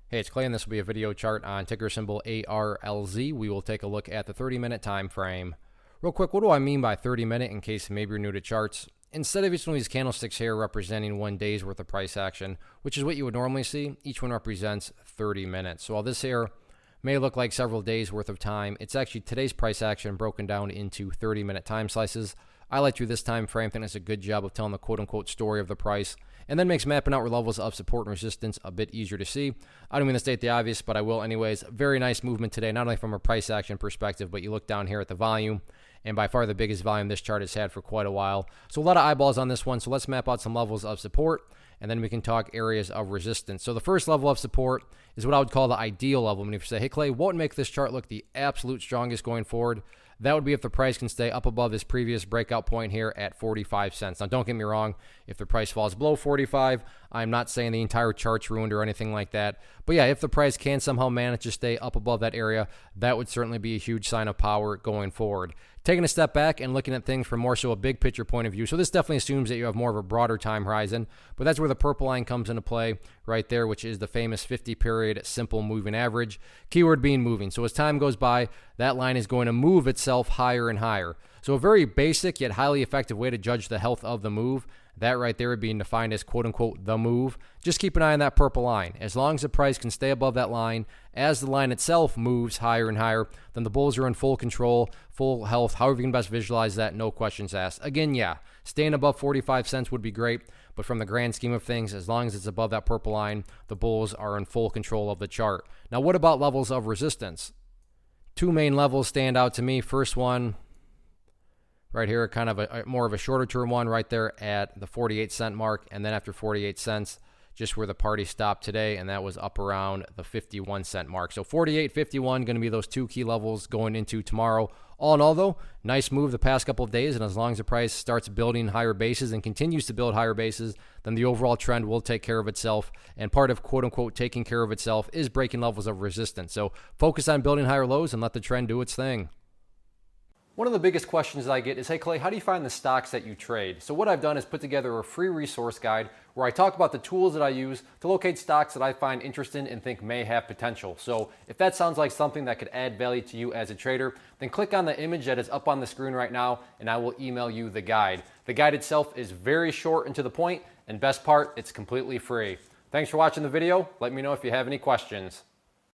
Hey, it's Clay, and this will be a video chart on ticker symbol ARLZ. We will take a look at the 30-minute time frame. Real quick, what do I mean by 30-minute in case maybe you're new to charts? Instead of each one of these candlesticks here representing 1 day's worth of price action, which is what you would normally see, each one represents 30 minutes. So while this here may look like several days worth of time, it's actually today's price action broken down into 30-minute time slices. I like to do this time frame. I think it's a good job of telling the quote-unquote story of the price, and then makes mapping out where levels of support and resistance a bit easier to see. I don't mean to state the obvious, but I will anyways. Very nice movement today, not only from a price action perspective, but you look down here at the volume, and by far the biggest volume this chart has had for quite a while. So a lot of eyeballs on this one, so let's map out some levels of support, and then we can talk areas of resistance. So the first level of support is what I would call the ideal level. I mean, if you say, hey, Clay, what would make this chart look the absolute strongest going forward? That would be if the price can stay up above this previous breakout point here at 45 cents. Now, don't get me wrong. If the price falls below 45, I'm not saying the entire chart's ruined or anything like that. But yeah, if the price can somehow manage to stay up above that area, that would certainly be a huge sign of power going forward. Taking a step back and looking at things from more so a big picture point of view. So this definitely assumes that you have more of a broader time horizon, but that's where the purple line comes into play right there, which is the famous 50-period simple moving average. Keyword being moving. So as time goes by, that line is going to move itself higher and higher. So a very basic yet highly effective way to judge the health of the move, that right there being defined as quote-unquote the move. Just keep an eye on that purple line. As long as the price can stay above that line, as the line itself moves higher and higher, then the bulls are in full control, full health, however you can best visualize that, no questions asked. Again, yeah, staying above 45 cents would be great, but from the grand scheme of things, as long as it's above that purple line, the bulls are in full control of the chart. Now, what about levels of resistance? Two main levels stand out to me. First one, right here, kind of a more of a shorter term one right there at the 48-cent mark, and then after 48 cents, just where the party stopped today, and that was up around the 51-cent mark. So 48, 51 going to be those two key levels going into tomorrow. All in all, though, nice move the past couple of days, and as long as the price starts building higher bases and continues to build higher bases, then the overall trend will take care of itself, and part of quote-unquote taking care of itself is breaking levels of resistance. So focus on building higher lows and let the trend do its thing. One of the biggest questions that I get is, hey Clay, how do you find the stocks that you trade? So what I've done is put together a free resource guide where I talk about the tools that I use to locate stocks that I find interesting and think may have potential. So if that sounds like something that could add value to you as a trader, then click on the image that is up on the screen right now and I will email you the guide. The guide itself is very short and to the point, and best part, it's completely free. Thanks for watching the video. Let me know if you have any questions.